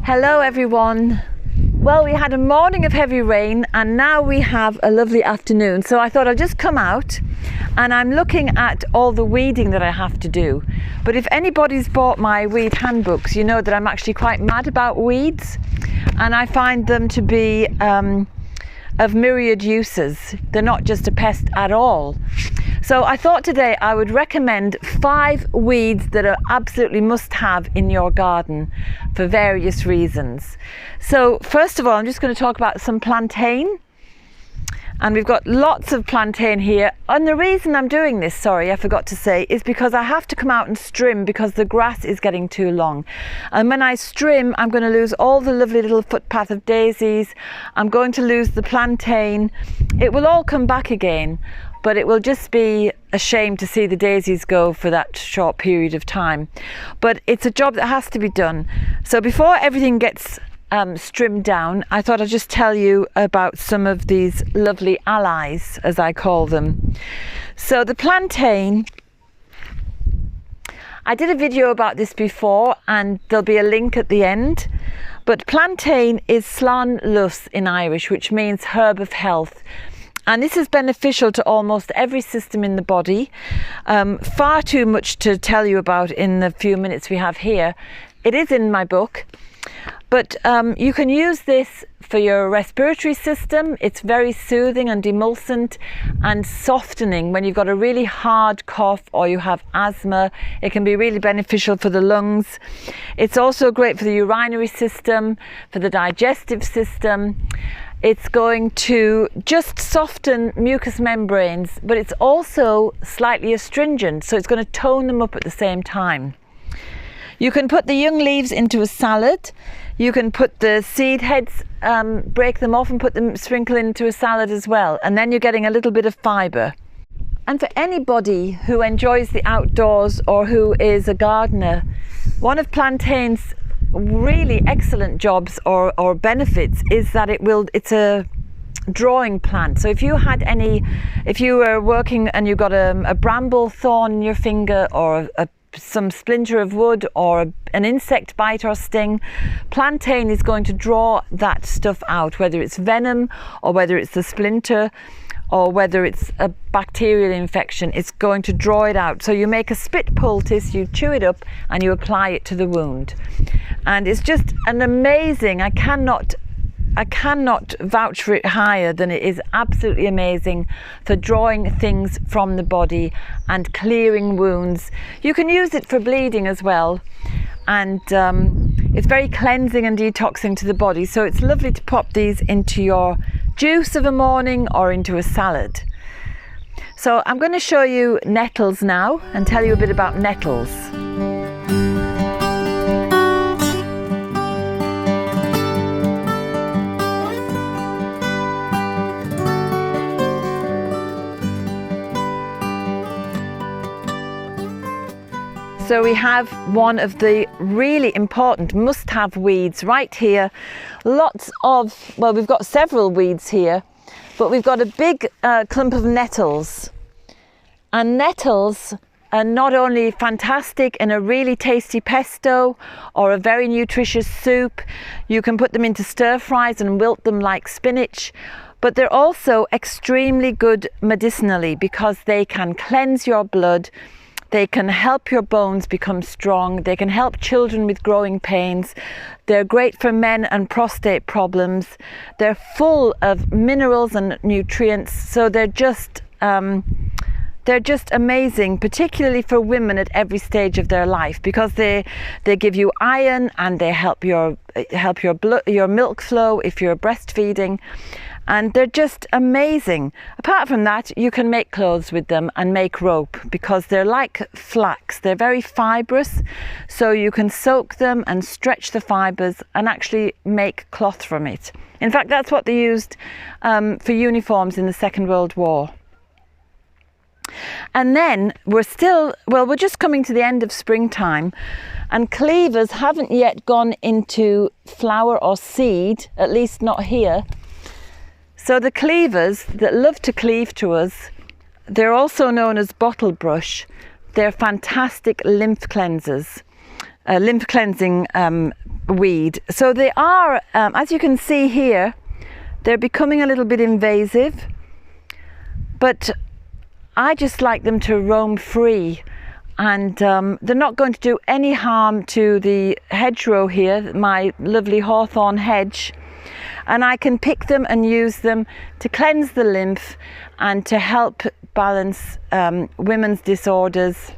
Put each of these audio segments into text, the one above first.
Hello everyone. Well, we had a morning of heavy rain and now we have a lovely afternoon. So I thought I'd just come out, and I'm looking at all the weeding that I have to do. But if anybody's bought my weed handbooks, you know that I'm actually quite mad about weeds, and I find them to be of myriad uses. They're not just a pest at all. So I thought today I would recommend 5 weeds that are absolutely must have in your garden for various reasons. So first of all, I'm just going to talk about some plantain. And we've got lots of plantain here. And the reason I'm doing this, sorry, I forgot to say, is because I have to come out and strim because the grass is getting too long. And when I strim, I'm going to lose all the lovely little footpath of daisies. I'm going to lose the plantain. It will all come back again, but it will just be a shame to see the daisies go for that short period of time. But it's a job that has to be done. So before everything gets strimmed down, I thought I'd just tell you about some of these lovely allies, as I call them. So the plantain, I did a video about this before and there'll be a link at the end, but plantain is Slán Lus in Irish, which means herb of health. And this is beneficial to almost every system in the body. Far too much to tell you about in the few minutes we have here. It is in my book. But you can use this for your respiratory system. It's very soothing and demulcent and softening when you've got a really hard cough or you have asthma. It can be really beneficial for the lungs. It's also great for the urinary system, for the digestive system. It's going to just soften mucous membranes, but it's also slightly astringent, so it's going to tone them up at the same time. You can put the young leaves into a salad. You can put the seed heads, break them off and put them, sprinkle into a salad as well. And then you're getting a little bit of fibre. And for anybody who enjoys the outdoors or who is a gardener, one of plantain's really excellent jobs or benefits is that it's a drawing plant. So if you were working and you got a bramble thorn in your finger or some splinter of wood or an insect bite or sting, plantain is going to draw that stuff out, whether it's venom or whether it's the splinter or whether it's a bacterial infection. It's going to draw it out. So you make a spit poultice, you chew it up and you apply it to the wound. And it's just an amazing, I cannot vouch for it higher than it is absolutely amazing for drawing things from the body and clearing wounds. You can use it for bleeding as well, and it's very cleansing and detoxing to the body. So it's lovely to pop these into your juice of a morning or into a salad. So I'm going to show you nettles now and tell you a bit about nettles. So we have one of the really important must-have weeds right here. We've got several weeds here, but we've got a big clump of nettles. And nettles are not only fantastic in a really tasty pesto or a very nutritious soup, you can put them into stir fries and wilt them like spinach, but they're also extremely good medicinally because they can cleanse your blood. They can help your bones become strong. They can help children with growing pains. They're great for men and prostate problems. They're full of minerals and nutrients. So they're just amazing, particularly for women at every stage of their life, because they give you iron and they help your milk flow if you're breastfeeding. and they're just amazing. Apart from that, you can make clothes with them and make rope, because they're like flax. They're very fibrous, so you can soak them and stretch the fibres and actually make cloth from it. In fact, that's what they used for uniforms in the Second World War. And then we're just coming to the end of springtime, and cleavers haven't yet gone into flower or seed, at least not here. So the cleavers that love to cleave to us, they're also known as bottle brush. They're fantastic lymph cleansers, lymph cleansing weed. So they are, as you can see here, they're becoming a little bit invasive, but I just like them to roam free, and they're not going to do any harm to the hedgerow here, my lovely hawthorn hedge, and I can pick them and use them to cleanse the lymph and to help balance women's disorders.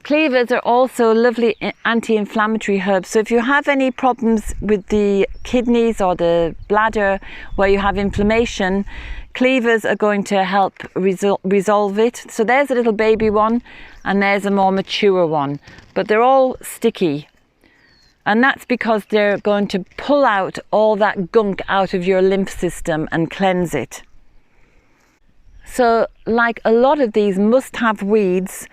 Cleavers are also lovely anti-inflammatory herbs, so if you have any problems with the kidneys or the bladder where you have inflammation, cleavers are going to help resolve it. So there's a little baby one, and there's a more mature one, but they're all sticky, and that's because they're going to pull out all that gunk out of your lymph system and cleanse it. So like a lot of these must-have weeds,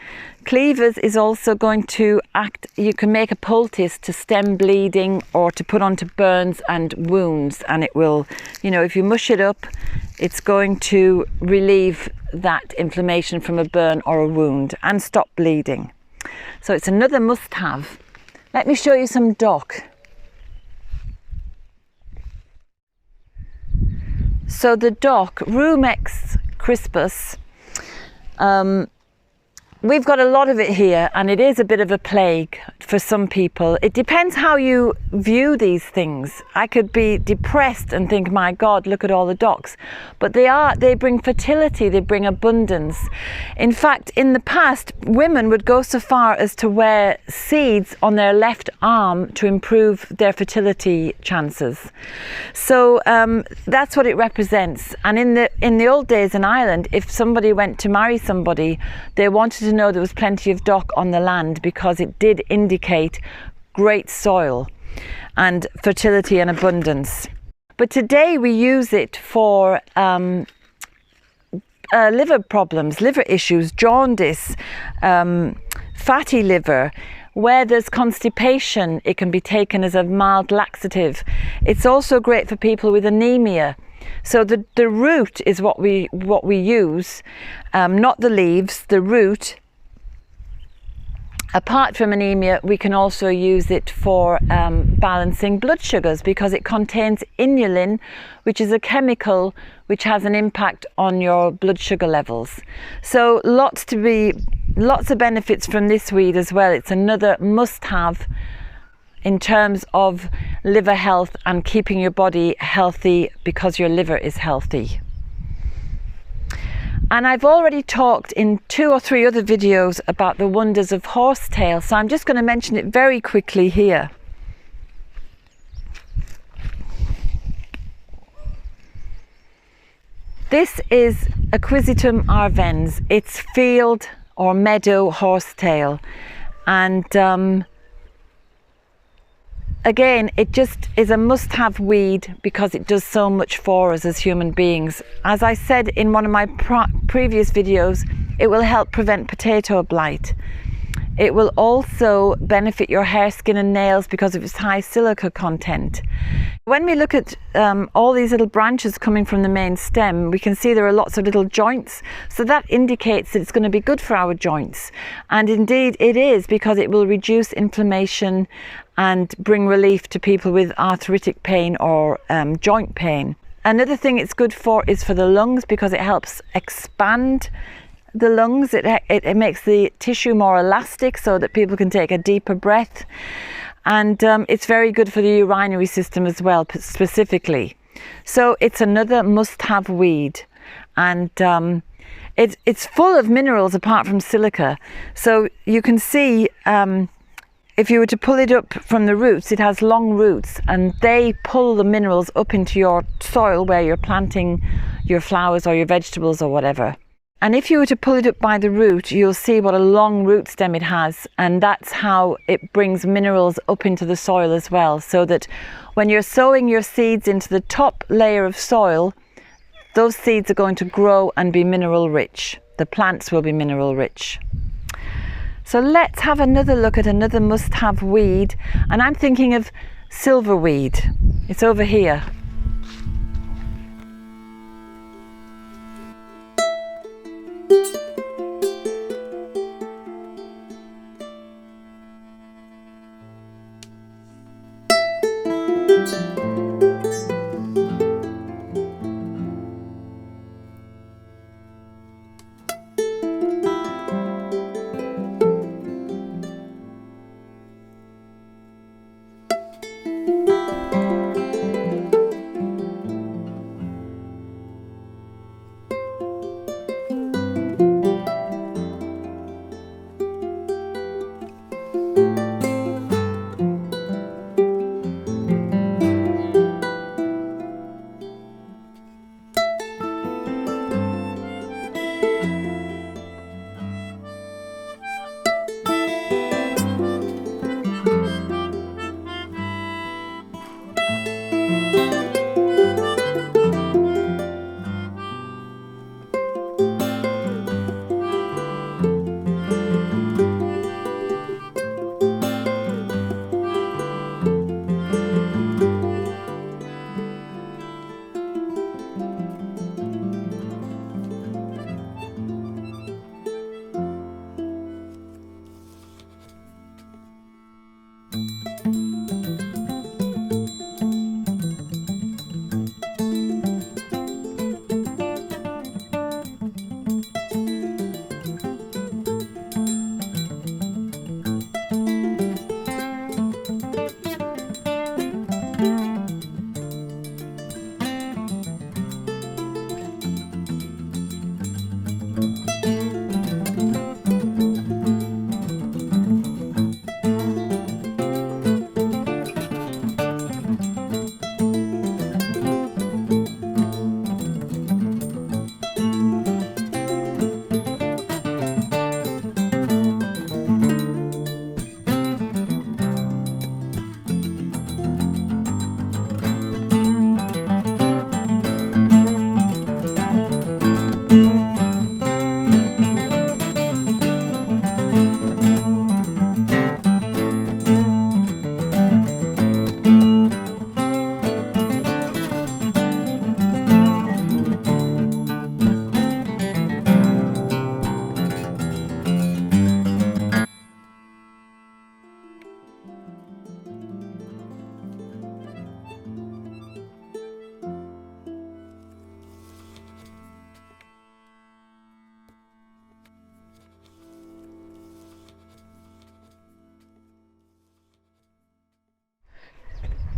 cleavers is also going to act, you can make a poultice to stem bleeding or to put onto burns and wounds, and it will, if you mush it up, it's going to relieve that inflammation from a burn or a wound and stop bleeding. So it's another must-have. Let me show you some dock. So the dock, Rumex crispus, we've got a lot of it here, and it is a bit of a plague for some people. It depends how you view these things. I could be depressed and think, my God, look at all the docks. But they bring fertility, they bring abundance. In fact, in the past, women would go so far as to wear seeds on their left arm to improve their fertility chances. So that's what it represents. And in the old days in Ireland, if somebody went to marry somebody, they wanted to know there was plenty of dock on the land, because it did indicate great soil and fertility and abundance. But today we use it for liver problems, liver issues, jaundice, fatty liver. Where there's constipation, it can be taken as a mild laxative. It's also great for people with anemia. So the root is what we use, not the leaves, the root. Apart from anemia, we can also use it for balancing blood sugars, because it contains inulin, which is a chemical which has an impact on your blood sugar levels. So lots of benefits from this weed as well. It's another must-have in terms of liver health and keeping your body healthy, because your liver is healthy. And I've already talked in 2 or 3 other videos about the wonders of horsetail, so I'm just going to mention it very quickly here. This is Equisetum arvens. It's field or meadow horsetail, and again, it just is a must-have weed because it does so much for us as human beings. As I said in one of my previous videos, it will help prevent potato blight. It will also benefit your hair, skin and nails because of its high silica content. When we look at all these little branches coming from the main stem, we can see there are lots of little joints. So that indicates that it's going to be good for our joints. And indeed it is, because it will reduce inflammation and bring relief to people with arthritic pain or joint pain. Another thing it's good for is for the lungs, because it helps expand the lungs. It makes the tissue more elastic so that people can take a deeper breath, and it's very good for the urinary system as well, specifically. So it's another must-have weed, and it's full of minerals apart from silica. So you can see if you were to pull it up from the roots, it has long roots and they pull the minerals up into your soil where you're planting your flowers or your vegetables or whatever. And if you were to pull it up by the root, you'll see what a long root stem it has, and that's how it brings minerals up into the soil as well, so that when you're sowing your seeds into the top layer of soil, those seeds are going to grow and be mineral rich. The plants will be mineral rich. So let's have another look at another must-have weed, and I'm thinking of silverweed. It's over here.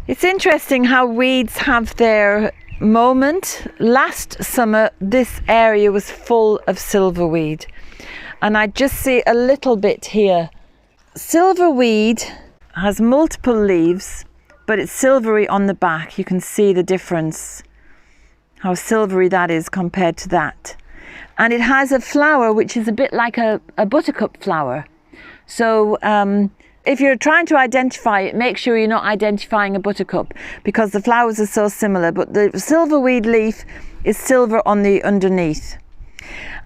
It's interesting how weeds have their moment. Last summer, this area was full of silverweed, and I just see a little bit here. Silverweed has multiple leaves, but it's silvery on the back. You can see the difference, how silvery that is compared to that. And it has a flower which is a bit like a buttercup flower. So if you're trying to identify it, make sure you're not identifying a buttercup, because the flowers are so similar, but the silverweed leaf is silver on the underneath.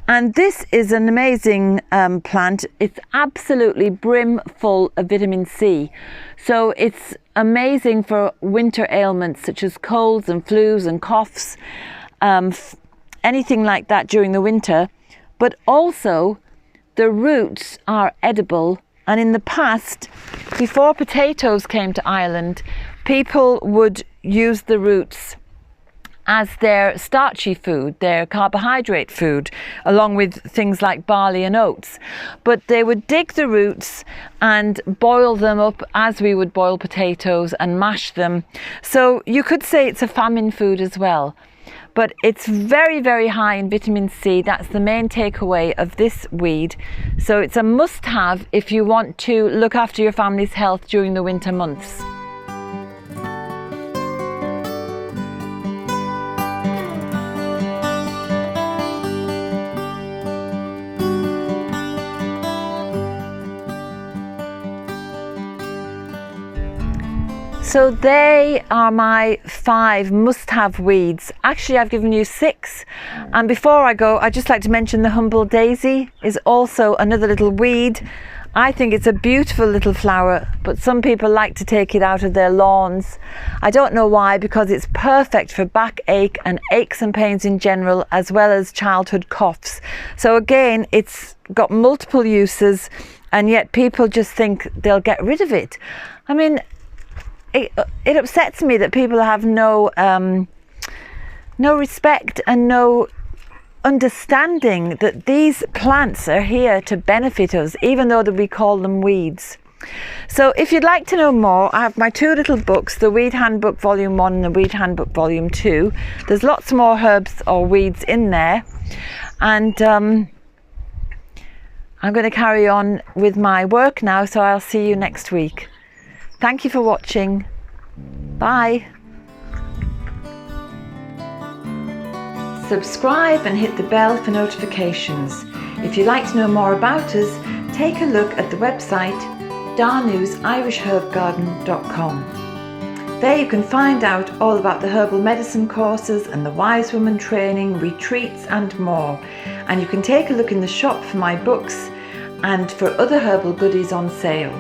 And this is an amazing plant. It's absolutely brim full of vitamin C. So it's amazing for winter ailments such as colds and flus and coughs, anything like that during the winter. But also the roots are edible. And in the past, before potatoes came to Ireland, people would use the roots as their starchy food, their carbohydrate food, along with things like barley and oats. But they would dig the roots and boil them up as we would boil potatoes and mash them. So you could say it's a famine food as well. but it's very, very high in vitamin C. That's the main takeaway of this weed. So it's a must-have if you want to look after your family's health during the winter months. So they are my 5 must-have weeds. Actually, I've given you 6. And before I go, I'd just like to mention the humble daisy is also another little weed. I think it's a beautiful little flower, but some people like to take it out of their lawns. I don't know why, because it's perfect for backache and aches and pains in general, as well as childhood coughs. So again, it's got multiple uses, and yet people just think they'll get rid of it. I mean, it upsets me that people have no respect and no understanding that these plants are here to benefit us, even though that we call them weeds. So if you'd like to know more, I have my 2 little books, the Weed Handbook Volume 1 and the Weed Handbook Volume 2. There's lots more herbs or weeds in there, and I'm going to carry on with my work now, so I'll see you next week. Thank you for watching. Bye. Subscribe and hit the bell for notifications. If you'd like to know more about us, take a look at the website danusirishherbgarden.com. There you can find out all about the herbal medicine courses and the Wise Woman training, retreats and more. And you can take a look in the shop for my books and for other herbal goodies on sale.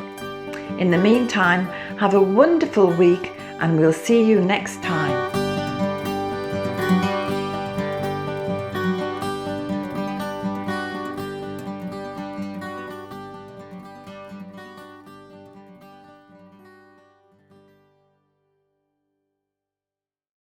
In the meantime, have a wonderful week, and we'll see you next time.